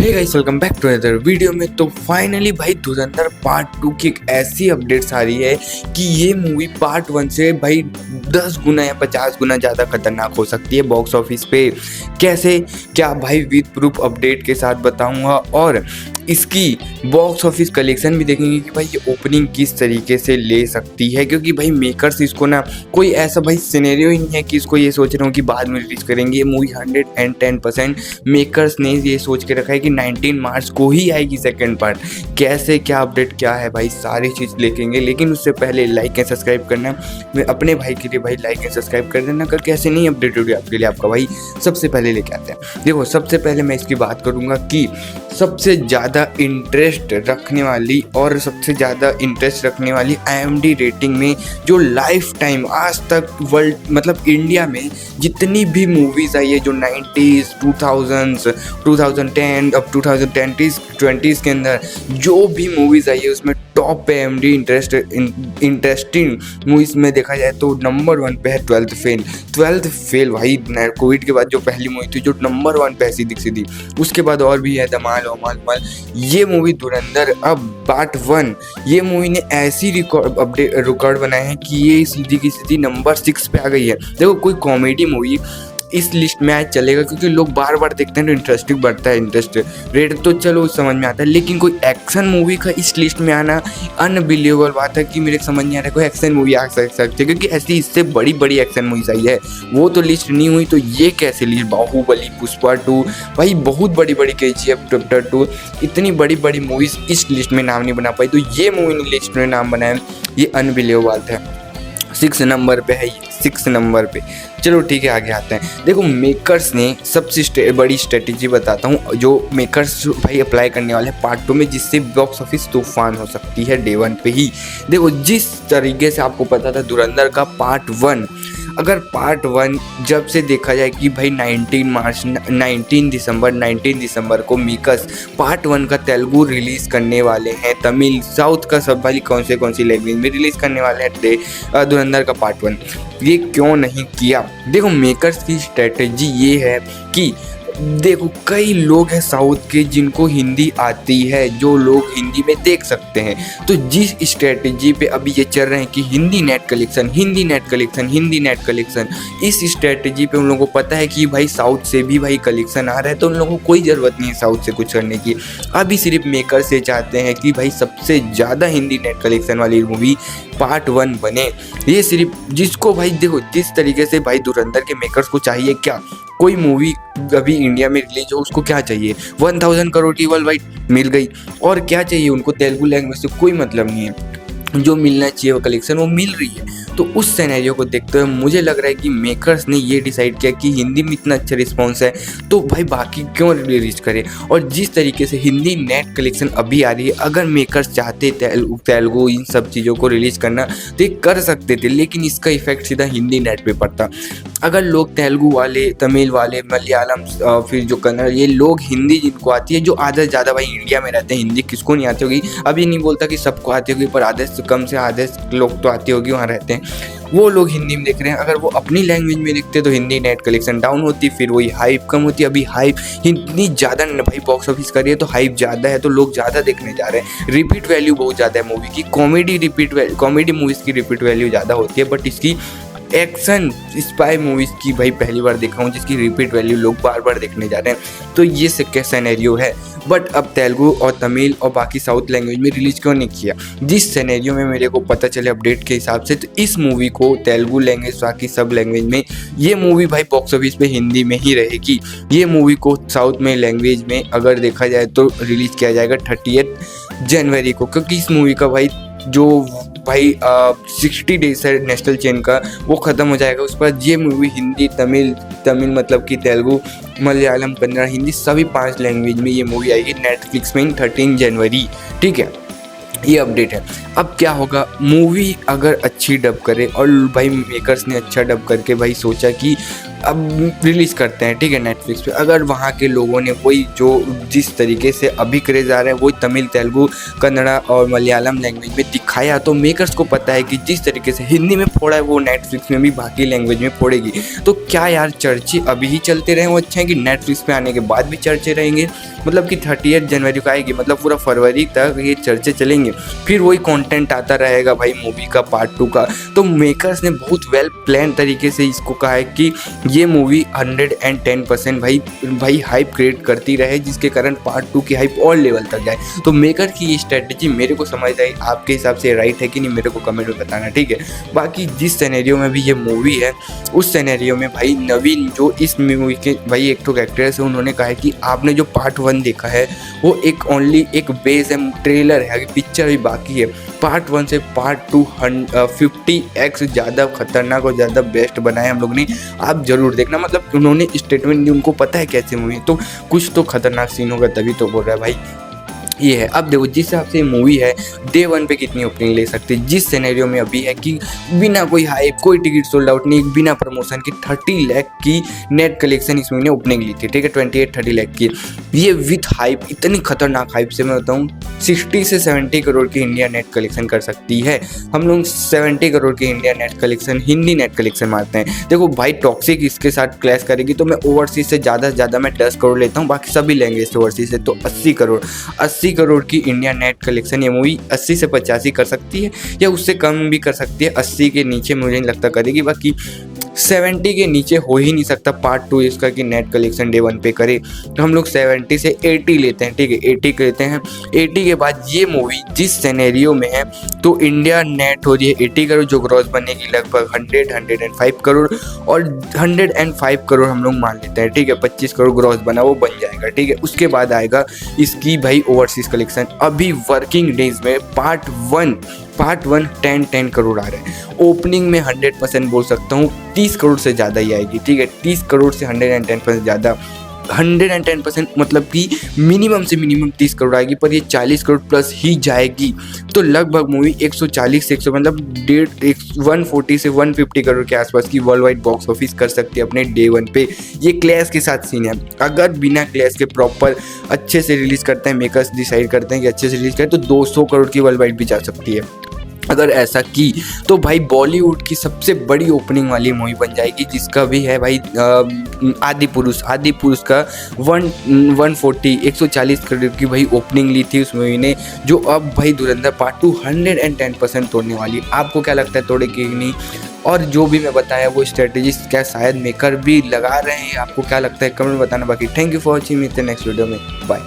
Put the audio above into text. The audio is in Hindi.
Hey guys, welcome back to other video में। तो फाइनली भाई धुरंधर पार्ट 2 की एक ऐसी अपडेट्स आ रही है कि ये मूवी पार्ट 1 से भाई 10 गुना या 50 गुना ज़्यादा खतरनाक हो सकती है बॉक्स ऑफिस पे। कैसे क्या भाई विद प्रूफ अपडेट के साथ बताऊंगा, और इसकी बॉक्स ऑफिस कलेक्शन भी देखेंगे कि भाई ये ओपनिंग किस तरीके से ले सकती है। क्योंकि भाई मेकर्स इसको ना कोई ऐसा भाई सिनेरियो ही नहीं है कि इसको ये सोच रहे हो कि बाद में रिलीज करेंगे। ये मूवी 110% मेकर्स ने ये सोच के रखा है कि 19 मार्च को ही आएगी सेकंड पार्ट। कैसे क्या अपडेट क्या है भाई सारी चीज़ देखेंगे, लेकिन उससे पहले लाइक एंड सब्सक्राइब करना। मैं अपने भाई के लिए भाई लाइक एंड सब्सक्राइब कर देना, करके ऐसे नहीं अपडेट हो गया आपके लिए आपका भाई सबसे पहले लेके आते हैं। देखो, सबसे पहले मैं इसकी बात करूँगा कि सबसे ज़्यादा इंटरेस्ट रखने वाली और सबसे ज़्यादा इंटरेस्ट रखने वाली IMDb रेटिंग में जो लाइफ टाइम आज तक वर्ल्ड मतलब इंडिया में जितनी भी मूवीज़ आई है जो 90s 2000s 2010 अब 2020s के अंदर जो भी मूवीज़ आई है उसमें टॉप पे IMDb इंटरेस्टिंग मूवीज़ में देखा जाए तो नंबर 1 पे है 12th फेल भाई। कोविड के बाद जो पहली मूवी थी जो नंबर 1 पे ऐसी दिखी थी। उसके बाद और भी है धमाल वमाल। ये मूवी धुरंधर अब पार्ट 1, ये मूवी ने ऐसी रिकॉर्ड बनाए हैं कि ये सीधी की सीधी नंबर 6 पे आ गई है। देखो, कोई कॉमेडी मूवी इस लिस्ट में आज चलेगा क्योंकि लोग बार बार देखते हैं तो इंटरेस्टिंग बढ़ता है, इंटरेस्ट रेट तो चलो समझ में आता है, लेकिन कोई एक्शन मूवी का इस लिस्ट में आना अनबिलीवेबल बात है कि मेरे समझ नहीं आ रहा है कोई एक्शन मूवी आ सकती है। क्योंकि ऐसी इससे बड़ी बड़ी एक्शन मूवीज आई है वो तो लिस्ट नहीं हुई, तो ये कैसे लिस्ट? बाहुबली, पुष्पा 2 भाई बहुत बड़ी बड़ी KGF चैप्टर 2 इतनी बड़ी बड़ी मूवीज इस लिस्ट में नाम नहीं बना पाई, तो ये मूवी ने लिस्ट में नाम बनाया, ये अनबिलीवेबल बात है। 6 नंबर पे है ये, 6 नंबर पे। चलो ठीक है, आगे आते हैं। देखो, मेकर्स ने सबसे बड़ी स्ट्रेटेजी बताता हूँ जो मेकर्स भाई अप्लाई करने वाले हैं पार्ट 2 में, जिससे बॉक्स ऑफिस तूफान हो सकती है डे 1 पे ही। देखो, जिस तरीके से आपको पता था धुरंधर का पार्ट 1, अगर पार्ट 1 जब से देखा जाए कि भाई 19 दिसंबर को मेकर्स पार्ट 1 का तेलुगु रिलीज़ करने वाले हैं, तमिल साउथ का सब वाली कौन सी लैंग्वेज में रिलीज़ करने वाले हैं धुरंधर का पार्ट 1, ये क्यों नहीं किया? देखो, मेकर्स की स्ट्रेटेजी ये है कि देखो कई लोग हैं साउथ के जिनको हिंदी आती है, जो लोग हिंदी में देख सकते हैं। तो जिस स्ट्रेटजी पे अभी ये चल रहे हैं कि हिंदी नेट कलेक्शन, इस स्ट्रेटजी पे उन लोगों को पता है कि भाई साउथ से भी भाई कलेक्शन आ रहा है, तो उन लोगों को कोई ज़रूरत नहीं है साउथ से कुछ करने की। अभी सिर्फ मेकर से चाहते हैं कि भाई सबसे ज़्यादा हिंदी नेट कलेक्शन वाली मूवी पार्ट 1 बने। ये सिर्फ जिसको भाई देखो जिस तरीके से भाई धुरंधर के मेकर्स को चाहिए क्या, कोई मूवी अभी इंडिया में रिलीज हो उसको क्या चाहिए? 1000 करोड़ की वर्ल्ड वाइड मिल गई, और क्या चाहिए उनको? तेलुगु लैंग्वेज से कोई मतलब नहीं है, जो मिलना चाहिए वो कलेक्शन वो मिल रही है। तो उस सिनेरियो को देखते हुए मुझे लग रहा है कि मेकर्स ने ये डिसाइड किया कि हिंदी में इतना अच्छा रिस्पॉन्स है तो भाई बाकी क्यों रिलीज करें। और जिस तरीके से हिंदी नेट कलेक्शन अभी आ रही है, अगर मेकर्स चाहते तेलुगु इन सब चीज़ों को रिलीज करना तो ये कर सकते थे, लेकिन इसका इफेक्ट सीधा हिंदी नेट पे पड़ता। अगर लोग तेलुगु वाले, तमिल वाले, मलयालम, फिर जो कन्नड़, ये लोग हिंदी जिनको आती है, जो आधे से ज़्यादा भाई इंडिया में रहते हैं, हिंदी किसको नहीं आती होगी? अभी नहीं बोलता कि सबको आती होगी, पर आधे से कम से आधे लोग तो आती होगी, वहाँ रहते हैं, वो लोग हिंदी में देख रहे हैं। अगर वो अपनी लैंग्वेज में देखते तो हिंदी नेट कलेक्शन डाउन होती, फिर वही हाइप कम होती। अभी हाइप इतनी ज़्यादा भाई बॉक्स ऑफिस करी है तो हाइप ज़्यादा है तो लोग ज़्यादा देखने जा रहे हैं। रिपीट वैल्यू बहुत ज़्यादा है मूवी की, कॉमेडी मूवीज़ की रिपीट वैल्यू ज़्यादा होती है, बट इसकी एक्शन स्पाई मूवीज़ की भाई पहली बार देखा हूँ जिसकी रिपीट वैल्यू लोग बार बार देखने जा रहे हैं। तो ये क्या सिनेरियो है। बट अब तेलुगु और तमिल और बाकी साउथ लैंग्वेज में रिलीज क्यों नहीं किया? जिस सिनेरियो में मेरे को पता चले अपडेट के हिसाब से, तो इस मूवी को तेलुगु लैंग्वेज बाकी सब लैंग्वेज में ये मूवी भाई बॉक्स ऑफिस पे हिंदी में ही रहेगी। ये मूवी को साउथ में लैंग्वेज में अगर देखा जाए तो रिलीज़ किया जाएगा 30 जनवरी को, क्योंकि इस मूवी का भाई जो भाई 60 डेज है नेशनल चेन का वो ख़त्म हो जाएगा। उस पर ये मूवी हिंदी, तमिल मतलब कि तेलुगु, मलयालम, कन्नड़, हिंदी सभी 5 लैंग्वेज में ये मूवी आएगी नेटफ्लिक्स में 13 जनवरी। ठीक है, ये अपडेट है। अब क्या होगा, मूवी अगर अच्छी डब करे, और भाई मेकर्स ने अच्छा डब करके भाई सोचा कि अब रिलीज़ करते हैं, ठीक है, नेटफ्लिक्स पे। अगर वहाँ के लोगों ने वही जो जिस तरीके से अभी क्रेज़ आ रहा है वही तमिल, तेलुगु, कन्नड़ा और मलयालम लैंग्वेज में दिखाया, तो मेकर्स को पता है कि जिस तरीके से हिंदी में फोड़ा है वो नेटफ्लिक्स में भी बाकी लैंग्वेज में फोड़ेगी। तो क्या यार चर्चे अभी ही चलते रहें वो अच्छा है कि नेटफ्लिक्स पे आने के बाद भी चर्चे रहेंगे? मतलब कि 30 जनवरी को आएगी, मतलब पूरा फरवरी तक ये चर्चे चलेंगे, फिर वही कंटेंट आता रहेगा भाई मूवी का पार्ट 2 का। तो मेकर्स ने बहुत वेल प्लान तरीके से इसको कहा है कि ये मूवी 110% भाई हाइप क्रिएट करती रहे, जिसके कारण पार्ट 2 की हाइप और लेवल तक जाए। तो मेकर की ये स्ट्रेटजी मेरे को समझ आई, आपके हिसाब से राइट है कि नहीं मेरे को कमेंट में बताना, ठीक है। बाकी जिस सिनेरियो में भी ये मूवी है उस सिनेरियो में भाई नवीन जो इस मूवी के भाई एक तो एक्ट्रेस है, उन्होंने कहा है कि आपने जो पार्ट 1 देखा है वो एक ओनली एक बेस है, ट्रेलर है, आगे पिक्चर भी बाकी है। पार्ट 1 से पार्ट 2 50x ज़्यादा खतरनाक और ज़्यादा बेस्ट बनाया हम लोग ने, आप जरूर देखना। मतलब उन्होंने स्टेटमेंट दी, उनको पता है कैसे मूवी, तो कुछ तो खतरनाक सीन होगा तभी तो बोल रहा है भाई ये है। अब देखो जिस हिसाब से मूवी है डे 1 पे कितनी ओपनिंग ले सकती है, जिस सिनेरियो में अभी है कि बिना कोई हाइप, कोई टिकट सोल्ड आउट नहीं, बिना प्रमोशन की 30 लाख की नेट कलेक्शन इस मूवी ने ओपनिंग ली थी, ठीक है, 28-30 लाख की। ये विथ हाइप, इतनी खतरनाक हाइप से मैं बताऊँ 60 से 70 करोड़ की इंडिया नेट कलेक्शन कर सकती है। हम लोग 70 करोड़ की India net collection, Hindi net collection मारते हैं। देखो भाई टॉक्सिक इसके साथ क्लैश करेगी तो मैं ओवरसीज से ज़्यादा मैं 10 करोड़ लेता हूँ, बाकी सभी लेंगे इससे ओवरसीज से, तो 80 करोड़ की इंडिया नेट कलेक्शन ये मूवी 80 से 85 कर सकती है, या उससे कम भी कर सकती है। 80 के नीचे मुझे नहीं लगता करेगी, बाकी 70 के नीचे हो ही नहीं सकता पार्ट 2 इसका कि नेट कलेक्शन डे 1 पे करे। तो हम लोग 70 से 80 लेते हैं, ठीक है, 80 लेते हैं। 80 के बाद ये मूवी जिस सिनेरियो में है तो इंडिया नेट हो रही है 80 करोड़, जो ग्रॉस बनेगी लगभग 105 करोड़, और 105 करोड़ हम लोग मान लेते हैं, ठीक है, 25 करोड़ ग्रॉस बना वो बन जाएगा, ठीक है। उसके बाद आएगा इसकी भाई ओवरसीज कलेक्शन। अभी वर्किंग डेज में पार्ट 1 10 करोड़ आ रहे हैं। ओपनिंग में 100% बोल सकता हूँ 30 करोड़ से ज़्यादा ही आएगी, ठीक है, 30 करोड़ से 110% ज़्यादा, 110% मतलब कि मिनिमम से मिनिमम 30 करोड़ आएगी, पर ये 40 करोड़ प्लस ही जाएगी। तो लगभग मूवी 140 से 100 मतलब 140 से 150 करोड़ के आसपास की वर्ल्ड वाइड बॉक्स ऑफिस कर सकती है अपने डे 1 पे। ये क्लैश के साथ सीन है, अगर बिना क्लैश के प्रॉपर अच्छे से रिलीज़ करते हैं, मेकर्स डिसाइड करते हैं कि अच्छे से रिलीज़ करें, तो 200 करोड़ की वर्ल्ड वाइड भी जा सकती है। अगर ऐसा की तो भाई बॉलीवुड की सबसे बड़ी ओपनिंग वाली मूवी बन जाएगी, जिसका भी है भाई आदि पुरुष का 140 करोड़ की भाई ओपनिंग ली थी उस मूवी ने, जो अब भाई धुरंधर पार्ट 2 110% तोड़ने वाली। आपको क्या लगता है तोड़ेगी कि नहीं? और जो भी मैं बताया वो स्ट्रेटेजी क्या शायद मेकर भी लगा रहे हैं, आपको क्या लगता है कमेंट में बताना। बाकी थैंक यू फॉर वॉचिंग, मिलते हैं नेक्स्ट वीडियो में, बाय।